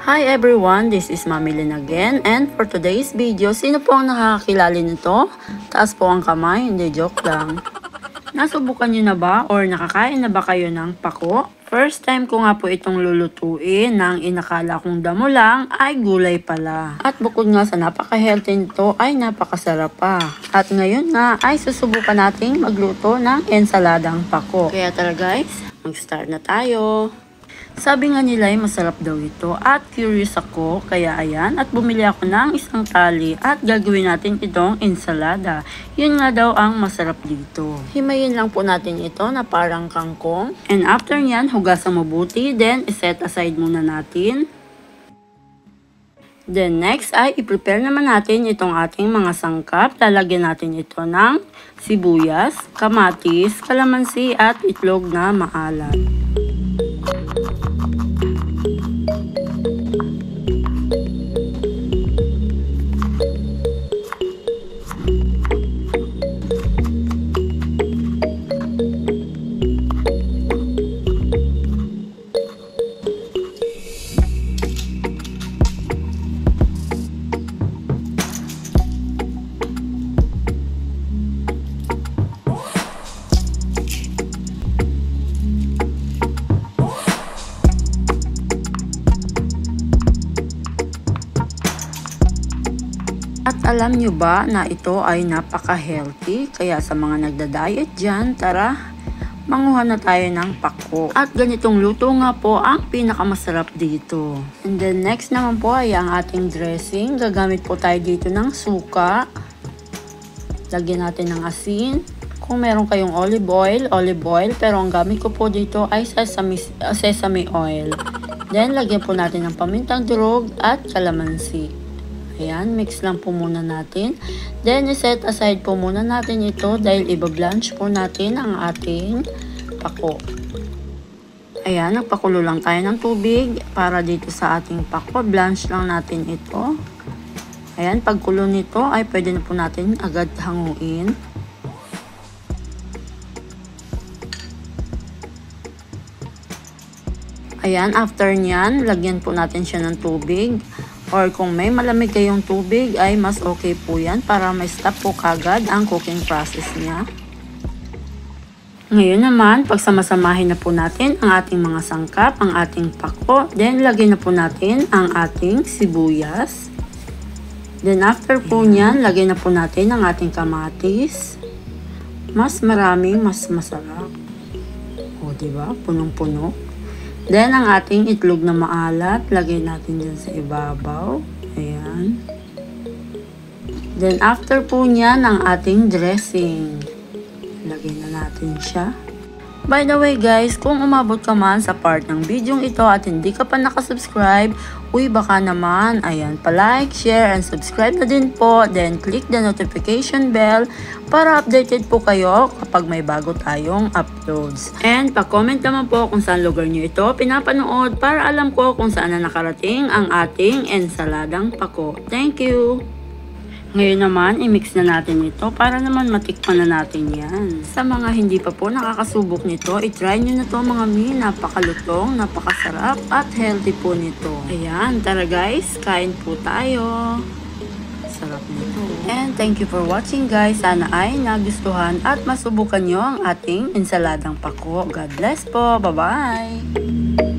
Hi everyone, this is Mami Lynn again, and for today's video, sino po ang nakakakilala nito? Taas po ang kamay, hindi, joke lang. Nasubukan nyo na ba or nakakain na ba kayo ng pako? First time ko nga po itong lulutuin nang inakala kong damo lang ay gulay pala. At bukod nga sa napaka-healthy nito ay napakasarap pa. At ngayon nga ay susubukan nating magluto ng ensaladang pako. Kaya tara guys, mag-start na tayo. Sabi nga nila ay masarap daw ito at curious ako kaya ayan at bumili ako ng isang tali at gagawin natin itong ensalada. Yun nga daw ang masarap dito. Himayin lang po natin ito na parang kangkong and after nyan hugasan mabuti then iset aside muna natin. Then next ay i-prepare naman natin itong ating mga sangkap. Lalagyan natin ito ng sibuyas, kamatis, kalamansi at itlog na maalat. At alam nyo ba na ito ay napaka-healthy? Kaya sa mga nagda-diet dyan, tara, manguha na tayo ng pako. At ganitong luto nga po ang pinakamasarap dito. And then next naman po ay ang ating dressing. Gagamit po tayo dito ng suka. Lagyan natin ng asin. Kung meron kayong olive oil. Pero ang gamit ko po dito ay sesame oil. Then lagyan po natin ng pamintang durog at kalamansi. Ayan, mix lang po muna natin. Then, iset aside po muna natin ito dahil ibablanch po natin ang ating pako. Ayan, nagpakulo lang tayo ng tubig para dito sa ating pako. Blanch lang natin ito. Ayan, pagkulo nito ay pwede na po natin agad hanguin. Ayan, after nyan, lagyan po natin siya ng tubig. Or kung may malamig kayong tubig ay mas okay po yan para ma-stop po kagad ang cooking process niya. Ngayon naman, pagsamasamahin na po natin ang ating mga sangkap, ang ating pako. Then, lagyan na po natin ang ating sibuyas. Then, after po nyan, lagyan na po natin ang ating kamatis. Mas maraming, mas masarap. O, diba? Punong-puno. Then, ang ating itlog na maalat, lagay natin dyan sa ibabaw. Ayan. Then, after po niyan, ang ating dressing. Lagay na natin siya. By the way guys, kung umabot ka man sa part ng video ito at hindi ka pa nakasubscribe, uy baka naman, ayan, pa-like, share, and subscribe na din po. Then, click the notification bell para updated po kayo kapag may bago tayong uploads. And, pa-comment naman po kung saan lugar nyo ito pinapanood para alam ko kung saan na nakarating ang ating ensaladang pako. Thank you! Ngayon naman, i-mix na natin ito para naman matikman na natin yan. Sa mga hindi pa po nakakasubok nito, i-try nyo na to mga mi. Napakalutong, napakasarap at healthy po nito. Ayan, tara guys, kain po tayo. Sarap nito. And thank you for watching guys. Sana ay nagustuhan at masubukan nyo ang ating ensaladang pako. God bless po. Bye-bye!